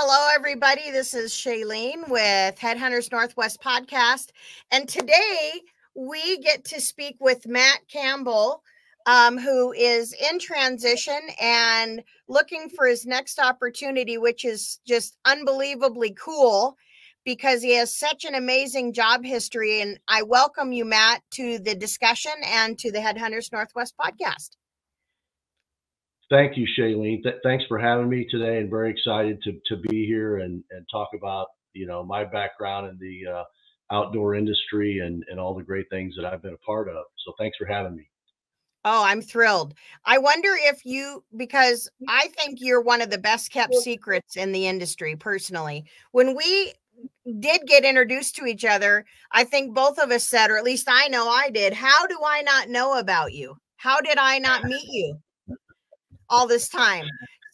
Hello, everybody. This is Shailene with HeadHunters Northwest Podcast. And today we get to speak with Matt Campbell, who is in transition and looking for his next opportunity, which is just unbelievably cool because he has such an amazing job history. And I welcome you, Matt, to the discussion and to the HeadHunters Northwest Podcast. Thank you, Shailene. Thanks for having me today, and very excited to be here and talk about, my background in the outdoor industry and all the great things that I've been a part of. So thanks for having me. Oh, I'm thrilled. I wonder if because I think you're one of the best kept secrets in the industry personally. When we did get introduced to each other, I think both of us said, or at least I know I did, how do I not know about you? How did I not meet you all this time?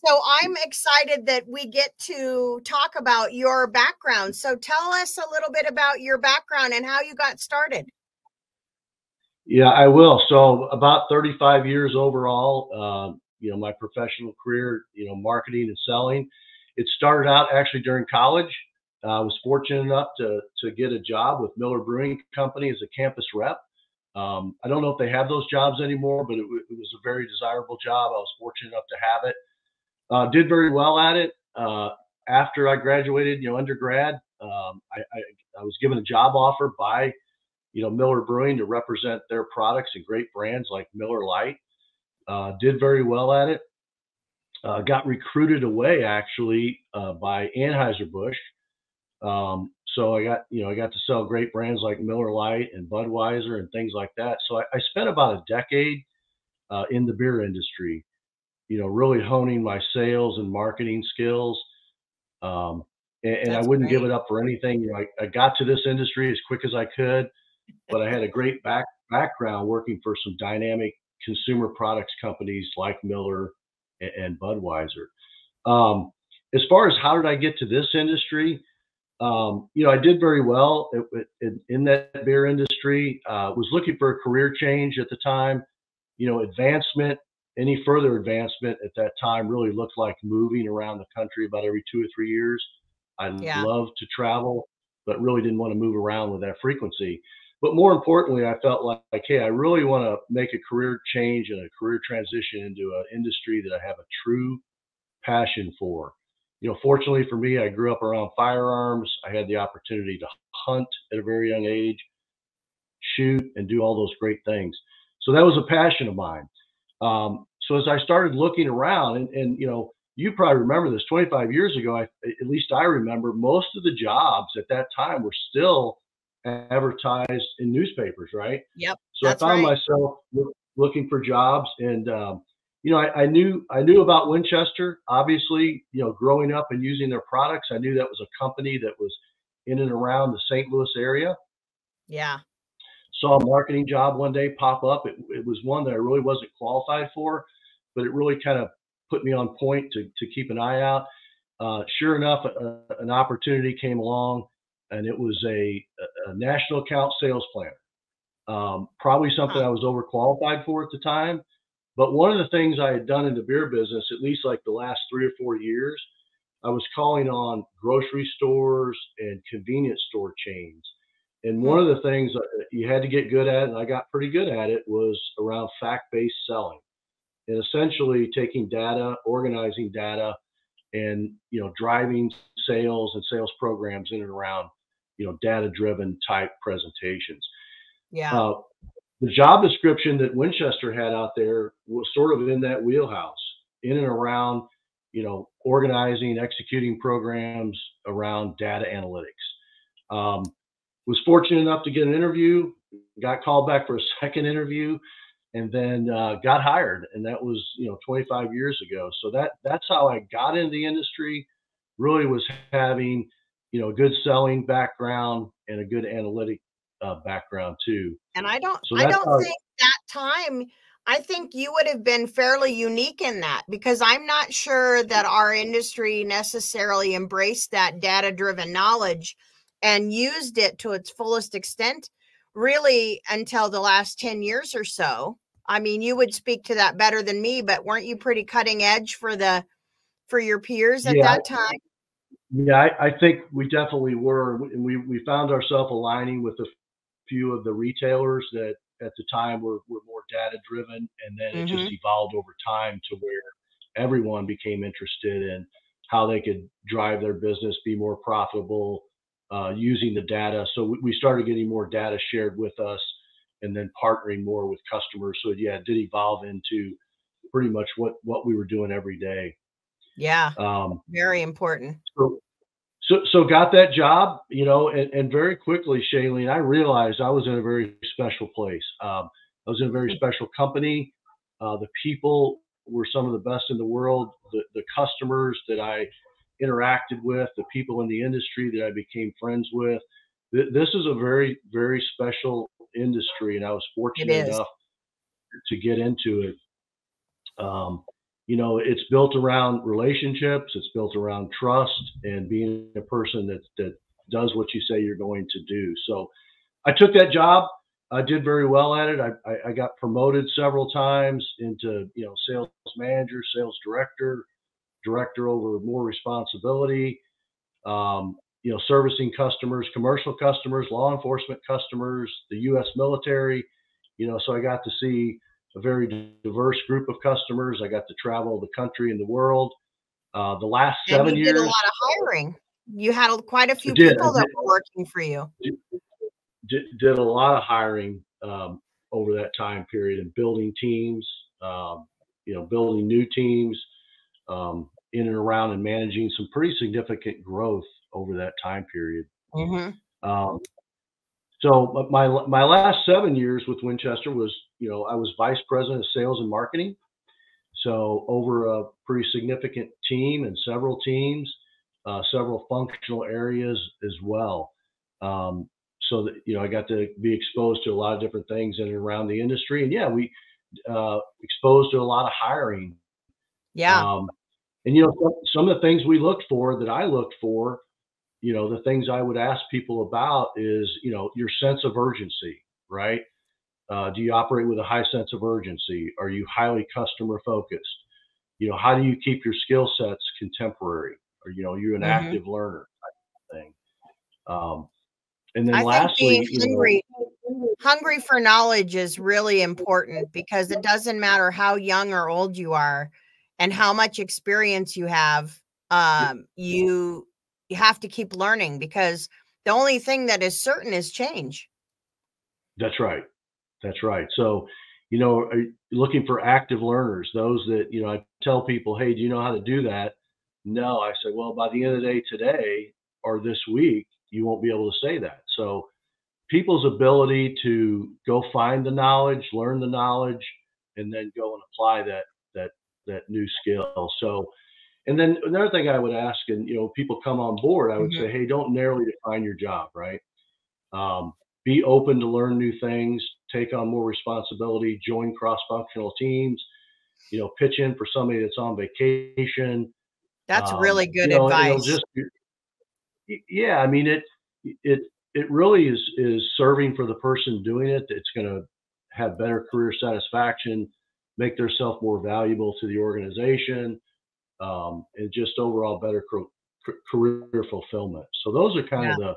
So I'm excited that we get to talk about your background. So tell us a little bit about your background and how you got started. Yeah, I will. So about 35 years overall, my professional career, marketing and selling. It started out actually during college. I was fortunate enough to get a job with Miller Brewing Company as a campus rep. I don't know if they have those jobs anymore, but it was a very desirable job. I was fortunate enough to have it. Did very well at it. After I graduated, undergrad, I was given a job offer by, Miller Brewing to represent their products and great brands like Miller Lite. Did very well at it. Got recruited away actually by Anheuser-Busch. So I got to sell great brands like Miller Lite and Budweiser and things like that. So I spent about a decade in the beer industry, really honing my sales and marketing skills. And I wouldn't give it up for anything. I got to this industry as quick as I could, but I had a great background working for some dynamic consumer products companies like Miller and Budweiser. As far as how did I get to this industry, I did very well in that beer industry. Was looking for a career change at the time. Advancement, any further advancement at that time really looked like moving around the country about every 2 or 3 years. I love to travel, but really didn't want to move around with that frequency. But more importantly, I felt like, hey, I really want to make a career change and a career transition into an industry that I have a true passion for. Fortunately for me, I grew up around firearms. I had the opportunity to hunt at a very young age, shoot, and do all those great things. So that was a passion of mine. So as I started looking around, and you probably remember this, 25 years ago, at least I remember, most of the jobs at that time were still advertised in newspapers, right? Yep. So I found myself looking for jobs, and I knew about Winchester. Obviously, growing up and using their products, I knew that was a company that was in and around the St. Louis area. Yeah. Saw a marketing job one day pop up. It was one that I really wasn't qualified for, but it really kind of put me on point to keep an eye out. Sure enough, an opportunity came along, and it was a national account sales planner. Probably something I was overqualified for at the time. But one of the things I had done in the beer business, at least like the last 3 or 4 years, I was calling on grocery stores and convenience store chains. And one of the things you had to get good at, and I got pretty good at it, was around fact-based selling. And essentially taking data, organizing data, and driving sales and sales programs in and around data-driven type presentations. Yeah. The job description that Winchester had out there was sort of in that wheelhouse, in and around, organizing, executing programs around data analytics. Was fortunate enough to get an interview, got called back for a second interview, and then got hired. And that was, 25 years ago. So that's how I got into the industry. Really was having, a good selling background and a good analytic background too. And I don't think that time, I think you would have been fairly unique in that, because I'm not sure that our industry necessarily embraced that data-driven knowledge and used it to its fullest extent really until the last 10 years or so. I mean, you would speak to that better than me, but weren't you pretty cutting edge for your peers at that time? Yeah, I think we definitely were. We found ourselves aligning with a few of the retailers that at the time were more data driven, and then it just Hmm. evolved over time to where everyone became interested in how they could drive their business, be more profitable using the data. So we started getting more data shared with us, and then partnering more with customers. So yeah, it did evolve into pretty much what we were doing every day. Yeah, Um, very important. so so got that job, and very quickly, Shailene, I realized I was in a very special place. I was in a very special company. The people were some of the best in the world. The customers that I interacted with, the people in the industry that I became friends with. This is a very, very special industry, and I was It fortunate is. enough to get into it. Um, it's built around relationships. It's built around trust and being a person that does what you say you're going to do. So I took that job. I did very well at it. I got promoted several times into sales manager, sales director, director over more responsibility. Servicing customers, commercial customers, law enforcement customers, the U.S. military. So I got to see a very diverse group of customers. I got to travel the country and the world. The last And seven you did a lot years, of hiring. You had quite a I few did. people that were working for you. Did a lot of hiring over that time period and building teams. Building new teams in and around and managing some pretty significant growth over that time period. Hmm. Um, so my last 7 years with Winchester was, I was vice president of sales and marketing. So over a pretty significant team and several teams, several functional areas as well. Um, so that I got to be exposed to a lot of different things in and around the industry, and yeah, we exposed to a lot of hiring. Yeah. Um, and some of the things we looked for that I looked for, the things I would ask people about is, your sense of urgency, right? Do you operate with a high sense of urgency? Are you highly customer focused? How do you keep your skill sets contemporary? Or, you're an Hmm. active learner type thing. Um, and then I think being lastly, hungry for knowledge is really important because it doesn't matter how young or old you are and how much experience you have. You have to keep learning because the only thing that is certain is change. that's right. That's right. So, are you looking for active learners, those that, I tell people, hey, do you know how to do that? No, I say, well, by the end of the day today or this week, you won't be able to say that. So people's ability to go find the knowledge, learn the knowledge, and then go and apply that that new skill. So, and then another thing I would ask, and people come on board, I would Hmm. say, hey, don't narrowly define your job, right? Um, be open to learn new things, take on more responsibility, join cross-functional teams, pitch in for somebody that's on vacation. That's really good It'll advice. just, yeah, I mean, it, it really is serving for the person doing it. It's going to have better career satisfaction, make themselves more valuable to the organization, and just overall better career fulfillment. So those are kind Yeah. of the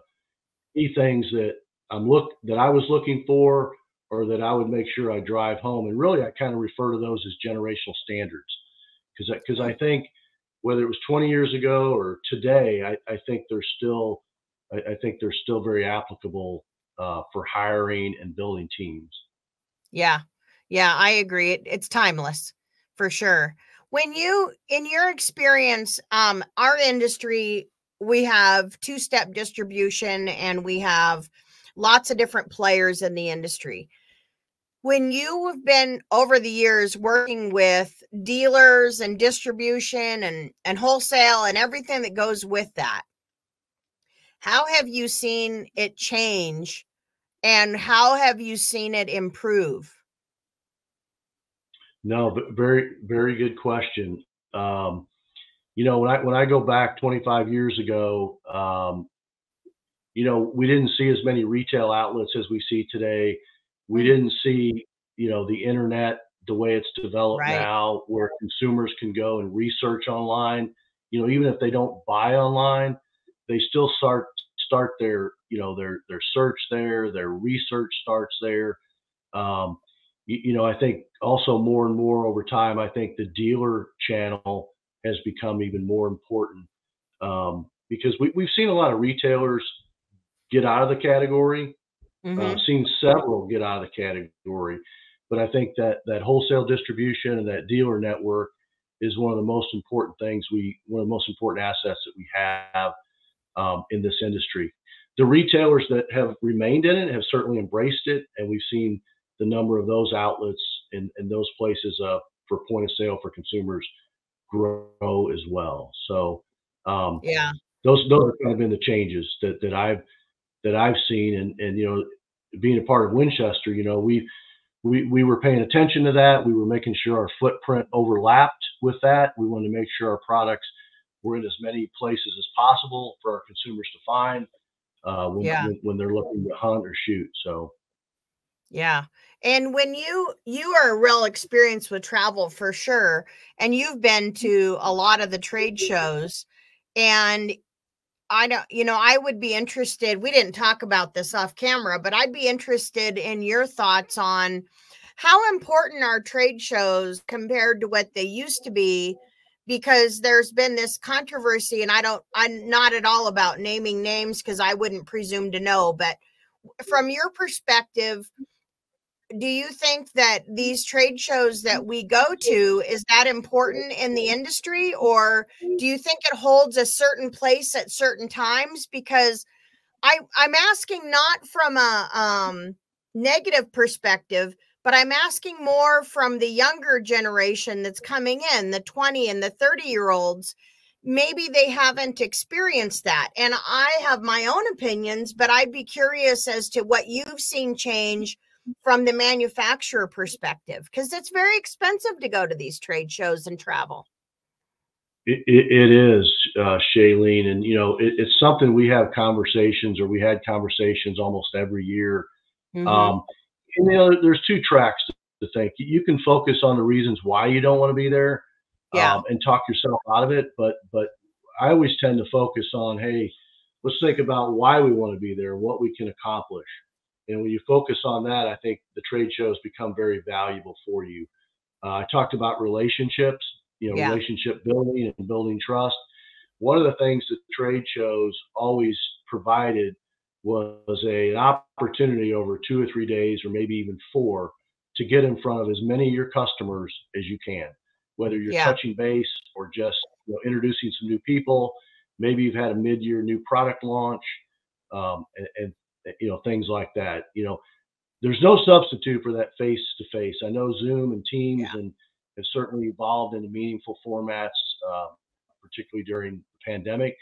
key things that I was looking for, or that I would make sure I drive home. And really, I kind of refer to those as generational standards, because Hmm. I think whether it was 20 years ago or today, I think I think they're still very applicable for hiring and building teams. Yeah. Yeah, I agree. It's timeless for sure. When you, in your experience, our industry, we have two-step distribution and we have lots of different players in the industry. When you have been over the years working with dealers and distribution and wholesale and everything that goes with that, how have you seen it change and how have you seen it improve? No, but very, very good question. Um, when I go back 25 years ago, we didn't see as many retail outlets as we see today. We Mm. didn't see, the internet the way it's developed Right. now, where consumers can go and research online. Even if they don't buy online, they still start their, their search there, their research starts there. Um, I think also more and more over time, I think the dealer channel has become even more important, because we've seen a lot of retailers get out of the category, Mm-hmm. seen several get out of the category, but I think that wholesale distribution and that dealer network is one of the most important one of the most important assets that we have, in this industry. The retailers that have remained in it have certainly embraced it, and we've seen the number of those outlets and those places for point of sale for consumers grow as well. So, Yeah. those have kind of been the changes that I've seen, and being a part of Winchester, we were paying attention to that. We were making sure our footprint overlapped with that. We wanted to make sure our products were in as many places as possible for our consumers to find, Yeah. when they're looking to hunt or shoot. So Yeah. And when you are a real experience with travel for sure, and you've been to a lot of the trade shows, and I don't, I would be interested. We didn't talk about this off camera, but I'd be interested in your thoughts on how important are trade shows compared to what they used to be, because there's been this controversy, and I'm not at all about naming names because I wouldn't presume to know, but from your perspective, do you think that these trade shows that we go to is that important in the industry, or do you think it holds a certain place at certain times? Because I'm asking not from a negative perspective, but I'm asking more from the younger generation that's coming in, the 20 and the 30-year-olds. Maybe they haven't experienced that. And I have my own opinions, but I'd be curious as to what you've seen change from the manufacturer perspective, because it's very expensive to go to these trade shows and travel. it is, Shailene, and it's something we have conversations, or we had conversations almost every year. Mm-hmm. Um, and there's two tracks to think. You can focus on the reasons why you don't want to be there, Yeah. and talk yourself out of it. But I always tend to focus on, hey, let's think about why we want to be there, what we can accomplish. And when you focus on that, I think the trade shows become very valuable for you. I talked about relationships, Yeah. relationship building and building trust. One of the things that trade shows always provided was an opportunity over 2 or 3 days, or maybe even 4, to get in front of as many of your customers as you can, whether you're Yeah. touching base or just introducing some new people. Maybe you've had a mid-year new product launch, and things like that. There's no substitute for that face to face. I know Zoom and Teams Yeah. and have certainly evolved into meaningful formats, particularly during the pandemic.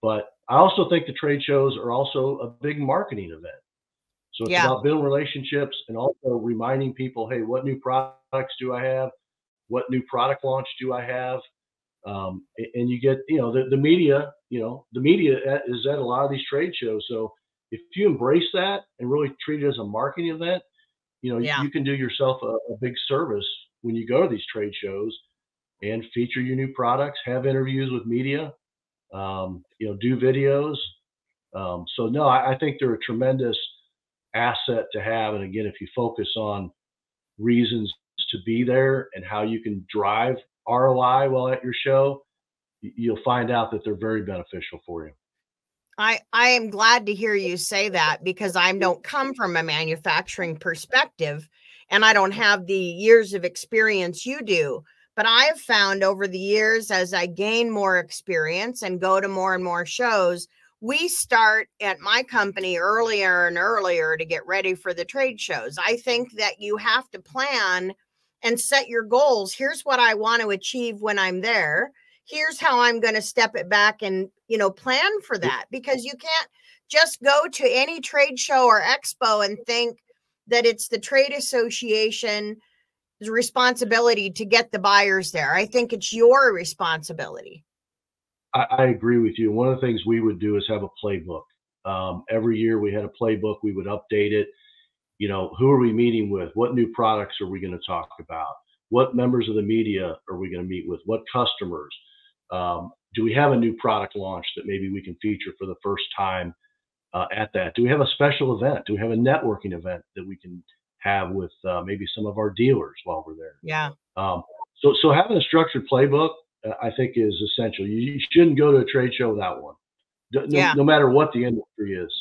But I also think the trade shows are also a big marketing event. So it's Yeah. about building relationships and also reminding people, hey, what new products do I have? What new product launch do I have? And you get, the media, the media is at a lot of these trade shows. So if you embrace that and really treat it as a marketing event, Yeah. you can do yourself a big service when you go to these trade shows and feature your new products, have interviews with media, do videos. So no, I think they're a tremendous asset to have. And again, if you focus on reasons to be there and how you can drive ROI while at your show, you'll find out that they're very beneficial for you. I am glad to hear you say that, because I don't come from a manufacturing perspective and I don't have the years of experience you do. But I have found over the years, as I gain more experience and go to more and more shows, we start at my company earlier and earlier to get ready for the trade shows. I think that you have to plan and set your goals. Here's what I want to achieve when I'm there. Here's how I'm going to step it back and, plan for that, because you can't just go to any trade show or expo and think that it's the trade association's responsibility to get the buyers there. I think it's your responsibility. I agree with you. One of the things we would do is have a playbook. Every year we had a playbook. We would update it. Who are we meeting with? What new products are we going to talk about? What members of the media are we going to meet with? What customers? do we have a new product launch that maybe we can feature for the first time at that? Do we have a special event? Do we have a networking event that we can have with maybe some of our dealers while we're there? Yeah. So having a structured playbook, I think, is essential. You shouldn't go to a trade show without one, no matter what the industry is.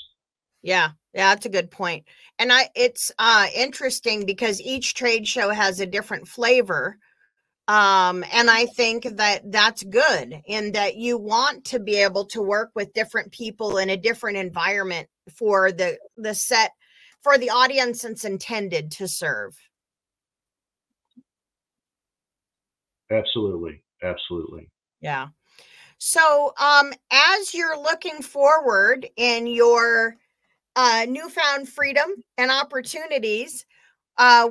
Yeah, that's a good point. And it's interesting because each trade show has a different flavor. And I think that that's good, in that you want to be able to work with different people in a different environment for the audience it's intended to serve. Absolutely. Absolutely. Yeah. So, as you're looking forward in your newfound freedom and opportunities, I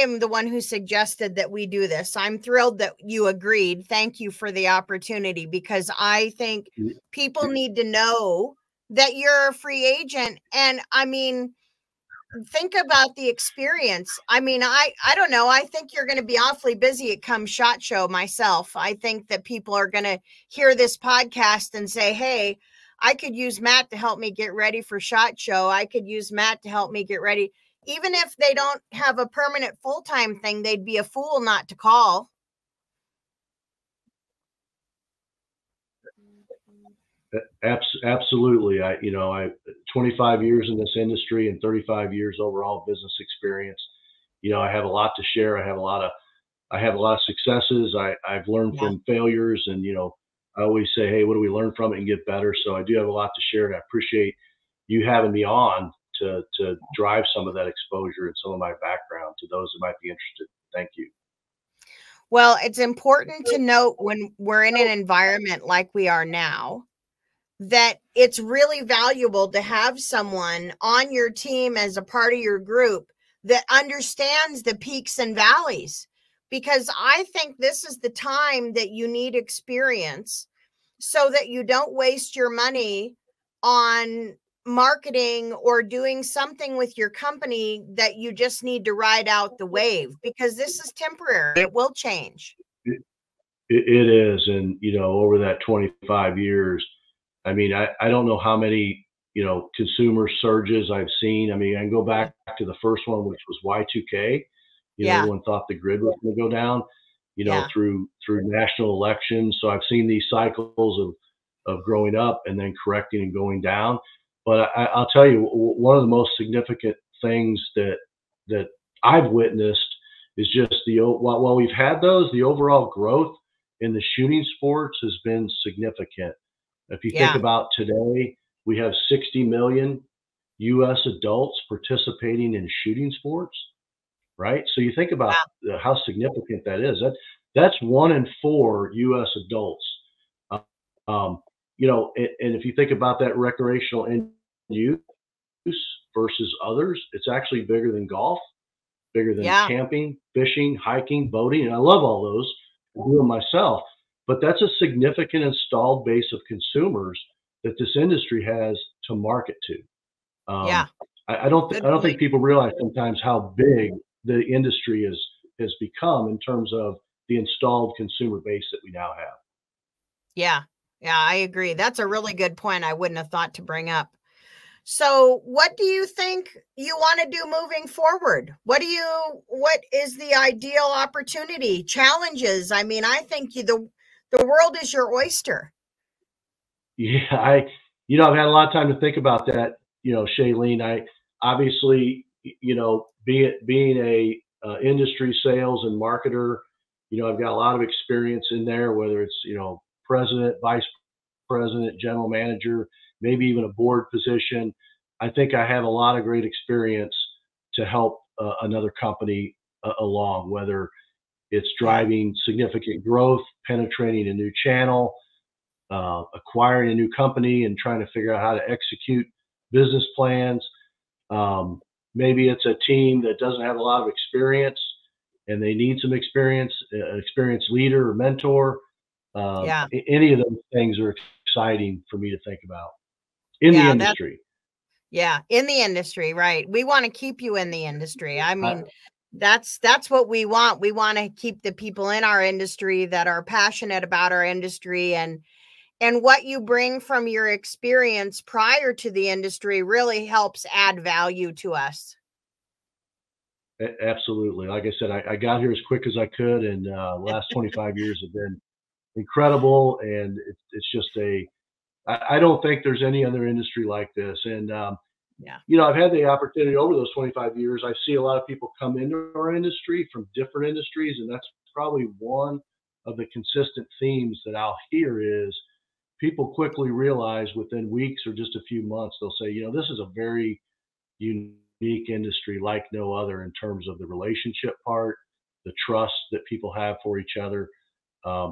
am the one who suggested that we do this. I'm thrilled that you agreed. Thank you for the opportunity, because I think people need to know that you're a free agent. And I mean, think about the experience. I mean, I don't know. I think you're going to be awfully busy at Come SHOT Show myself. I think that people are going to hear this podcast and say, hey, I could use Matt to help me get ready for SHOT Show. I could use Matt to help me get ready. Even if they don't have a permanent full-time thing, they'd be a fool not to call. Absolutely. I 25 years in this industry and 35 years overall business experience. I have a lot to share. I have a lot of successes. I've learned from failures, and I always say, hey, what do we learn from it and get better? So I do have a lot to share, and I appreciate you having me on to drive some of that exposure and some of my background to those that might be interested. Thank you. Well, it's important to note, when we're in an environment like we are now, that it's really valuable to have someone on your team as a part of your group that understands the peaks and valleys, because I think this is the time that you need experience, so that you don't waste your money on marketing or doing something with your company that you just need to ride out the wave, because this is temporary. It will change. It is. And, over that 25 years, I mean, I don't know how many, consumer surges I've seen. I mean, I can go back to the first one, which was Y2K. Everyone thought the grid was going to go down, through national elections. So I've seen these cycles of growing up and then correcting and going down. But I'll tell you, one of the most significant things that I've witnessed is just while we've had those, the overall growth in the shooting sports has been significant. If you think about today, we have 60 million U.S. adults participating in shooting sports, right? So you think about how significant that is. That's 1 in 4 U.S. adults. And if you think about that recreational end use versus others, it's actually bigger than golf, bigger than camping, fishing, hiking, boating. And I love all those. I do them myself. But that's a significant installed base of consumers that this industry has to market to. I don't think people realize sometimes how big the industry has become in terms of the installed consumer base that we now have. Yeah, I agree. That's a really good point. I wouldn't have thought to bring up. So what do you think you want to do moving forward? What is the ideal opportunity, challenges? I mean, I think the world is your oyster. Yeah, I've had a lot of time to think about that, Shailene. I obviously, being a industry sales and marketer, I've got a lot of experience in there, whether it's, president, vice president, general manager, maybe even a board position. I think I have a lot of great experience to help another company along, whether it's driving significant growth, penetrating a new channel, acquiring a new company and trying to figure out how to execute business plans. Maybe it's a team that doesn't have a lot of experience and they need some experience, an experienced leader or mentor. Any of those things are exciting for me to think about in the industry. In the industry, right? We want to keep you in the industry. I mean, That's what we want. We want to keep the people in our industry that are passionate about our industry, and what you bring from your experience prior to the industry really helps add value to us. Absolutely. Like I said, I got here as quick as I could, and the last 25 years have been incredible. And it's just I don't think there's any other industry like this. And, Yeah. you know, I've had the opportunity over those 25 years. I see a lot of people come into our industry from different industries, and that's probably one of the consistent themes that I'll hear is people quickly realize within weeks or just a few months, they'll say, you know, this is a very unique industry like no other in terms of the relationship part, the trust that people have for each other.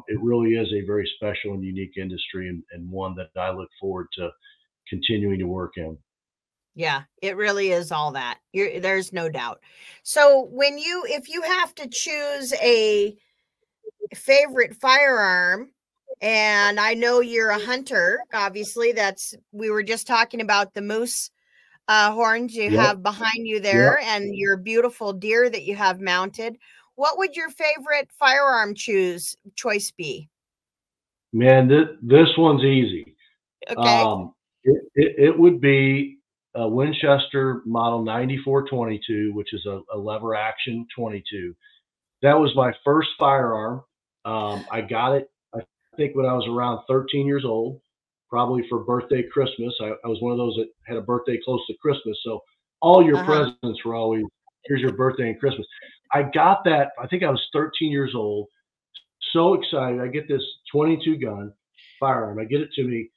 It really is a very special and unique industry, and one that I look forward to continuing to work in. Yeah, it really is all that. There's no doubt. So if you have to choose a favorite firearm, and I know you're a hunter, obviously we were just talking about the moose horns you Yep. have behind you there, and your beautiful deer that you have mounted. What would your favorite firearm choice be? Man, this one's easy. Okay. It would be a Winchester Model 9422, which is a lever action 22. That was my first firearm. I got it, I think, when I was around 13 years old, probably for birthday, Christmas. I was one of those that had a birthday close to Christmas. So all your presents were always, here's your birthday and Christmas. I got that, I think I was 13 years old. So excited. I get this 22 gun firearm. I get it to me.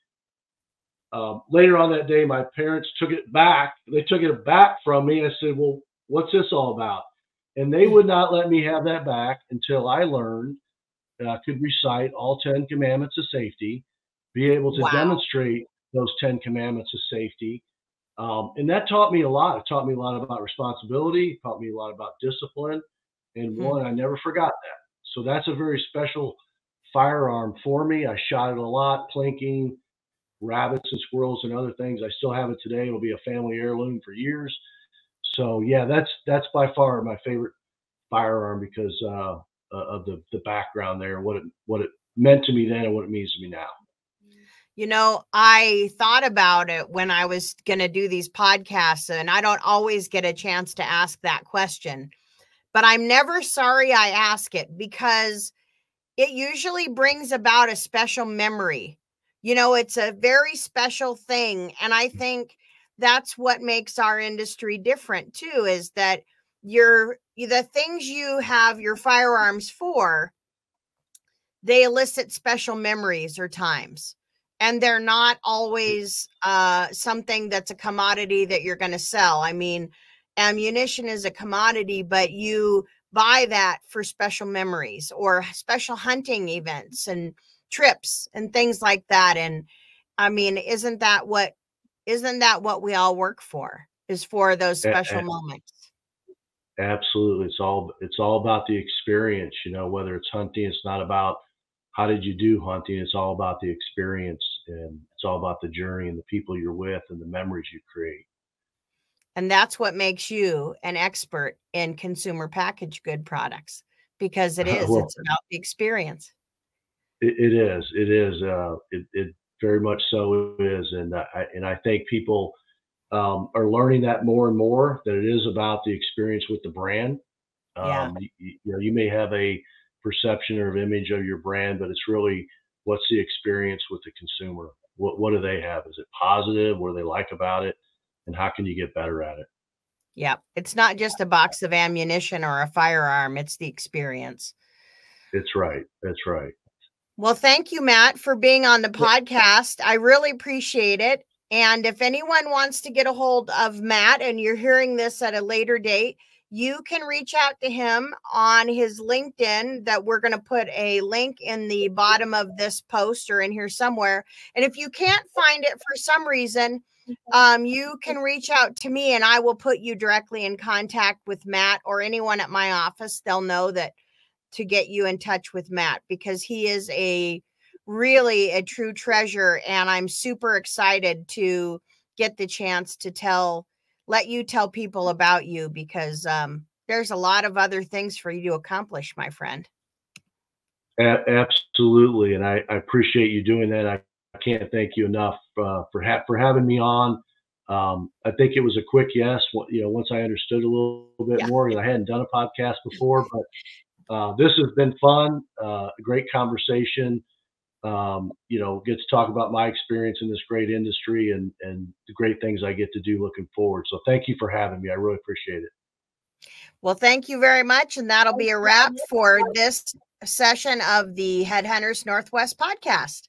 Later on that day, my parents took it back. They took it back from me. I said, well, what's this all about? And they would not let me have that back until I learned that I could recite all 10 commandments of safety, be able to demonstrate those 10 commandments of safety. And that taught me a lot. It taught me a lot about responsibility. It taught me a lot about discipline. And one, I never forgot that. So that's a very special firearm for me. I shot it a lot, plinking, rabbits and squirrels and other things. I still have it today. It'll be a family heirloom for years. So yeah, that's by far my favorite firearm because of the background there, what it meant to me then and what it means to me now. You know, I thought about it when I was going to do these podcasts, and I don't always get a chance to ask that question, but I'm never sorry I ask it because it usually brings about a special memory. You know, it's a very special thing. And I think that's what makes our industry different too, is that the things you have your firearms for, they elicit special memories or times. And they're not always something that's a commodity that you're going to sell. I mean, ammunition is a commodity, but you buy that for special memories or special hunting events and trips and things like that. And I mean, isn't that what we all work for, is for those special moments? Absolutely. It's all about the experience, you know, whether it's hunting, it's not about how did you do hunting? It's all about the experience, and it's all about the journey and the people you're with and the memories you create. And that's what makes you an expert in consumer packaged good products, because it is, it's about the experience. It is. It is. It very much so is. And I think people are learning that more and more, that it is about the experience with the brand. You know, you may have a perception or image of your brand, but it's really what's the experience with the consumer? What do they have? Is it positive? What do they like about it? And how can you get better at it? Yeah. It's not just a box of ammunition or a firearm. It's the experience. That's right. That's right. Well, thank you, Matt, for being on the podcast. I really appreciate it. And if anyone wants to get a hold of Matt and you're hearing this at a later date, you can reach out to him on his LinkedIn, that we're going to put a link in the bottom of this post or in here somewhere. And if you can't find it for some reason, you can reach out to me and I will put you directly in contact with Matt or anyone at my office. They'll know that to get you in touch with Matt, because he is really a true treasure. And I'm super excited to get the chance to let you tell people about you, because there's a lot of other things for you to accomplish, my friend. Absolutely. And I appreciate you doing that. I can't thank you enough for having me on. I think it was a quick yes. Once I understood a little bit more, I hadn't done a podcast before, but this has been fun. A great conversation. Get to talk about my experience in this great industry and the great things I get to do looking forward. So thank you for having me. I really appreciate it. Well, thank you very much. And that'll be a wrap for this session of the HeadHunters Northwest podcast.